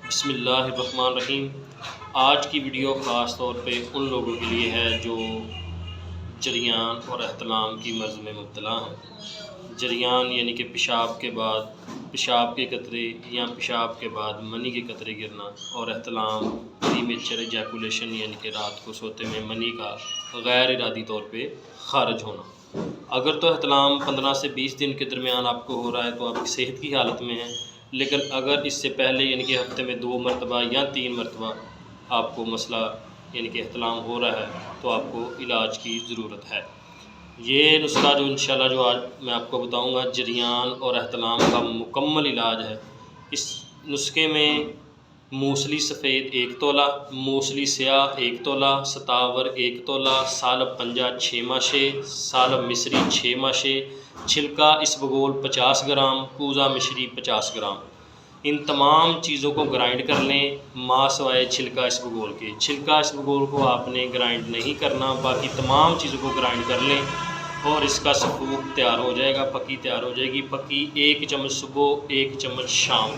بسم اللہ الرحمن الرحیم۔ آج کی ویڈیو خاص طور پہ ان لوگوں کے لیے ہے جو جریان اور احتلام کی مرض میں مبتلا ہیں۔ جریان یعنی کہ پیشاب کے بعد پیشاب کے قطرے یا پیشاب کے بعد منی کے قطرے گرنا، اور احتلام پریمیچر ایجیکولیشن یعنی کہ رات کو سوتے میں منی کا غیر ارادی طور پہ خارج ہونا۔ اگر تو احتلام 15 سے 20 دن کے درمیان آپ کو ہو رہا ہے تو آپ کی صحت کی حالت میں ہے، لیکن اگر اس سے پہلے یعنی کہ ہفتے میں 2 مرتبہ یا 3 مرتبہ آپ کو مسئلہ یعنی کہ احتلام ہو رہا ہے تو آپ کو علاج کی ضرورت ہے۔ یہ نسخہ جو انشاءاللہ جو آج میں آپ کو بتاؤں گا جریان اور احتلام کا مکمل علاج ہے۔ اس نسخے میں موسلی سفید 1 تولہ، موسلی سیاہ 1 تولہ، ستاور 1 تولہ، سالب پنجہ 6 ماشے، سالب مصری 6 ماشے، چھلکا اسبگول 50 گرام، کوزہ مشری 50 گرام۔ ان تمام چیزوں کو گرائنڈ کر لیں، ماں سوائے چھلکا اسبگول کے۔ چھلکا اسبگول کو آپ نے گرائنڈ نہیں کرنا، باقی تمام چیزوں کو گرائنڈ کر لیں اور اس کا سفوک تیار ہو جائے گا، پکی تیار ہو جائے گی۔ پکی 1 چمچ صبح، 1 چمچ شام،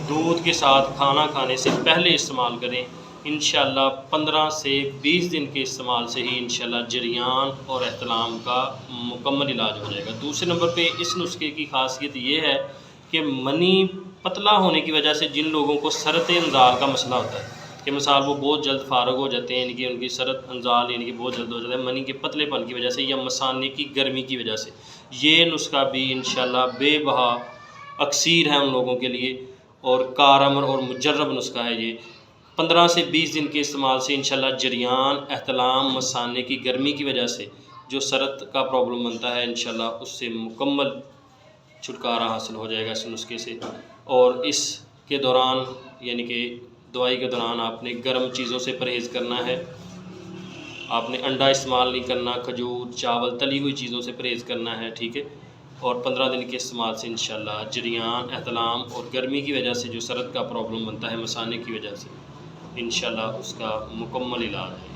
دودھ کے ساتھ کھانا کھانے سے پہلے استعمال کریں۔ انشاءاللہ 15 سے 20 دن کے استعمال سے ہی انشاءاللہ جریان اور احتلام کا مکمل علاج ہو جائے گا۔ دوسرے نمبر پہ اس نسخے کی خاصیت یہ ہے کہ منی پتلا ہونے کی وجہ سے جن لوگوں کو سرط انزال کا مسئلہ ہوتا ہے کہ مثال وہ بہت جلد فارغ ہو جاتے ہیں، یعنی کہ ان کی سرط انزال یعنی کہ بہت جلد ہو جاتا ہے منی کے پتلے پن کی وجہ سے یا مثانے کی گرمی کی وجہ سے، یہ نسخہ بھی انشاءاللہ بے بہا اکثیر ہے ان لوگوں کے لیے اور کارآمد اور مجرب نسخہ ہے۔ یہ 15 سے 20 دن کے استعمال سے انشاءاللہ جریان، احتلام، مثانے کی گرمی کی وجہ سے جو سرط کا پرابلم بنتا ہے انشاءاللہ اس سے مکمل چھٹکارا حاصل ہو جائے گا اس نسخے سے۔ اور اس کے دوران یعنی کہ دوائی کے دوران آپ نے گرم چیزوں سے پرہیز کرنا ہے، آپ نے انڈا استعمال نہیں کرنا، کھجور، چاول، تلی ہوئی چیزوں سے پرہیز کرنا ہے، ٹھیک ہے۔ اور 15 دن کے استعمال سے انشاءاللہ جریان، احتلام اور گرمی کی وجہ سے جو سرط کا پرابلم بنتا ہے مثانے کی وجہ سے انشاءاللہ اس کا مکمل علاج ہے۔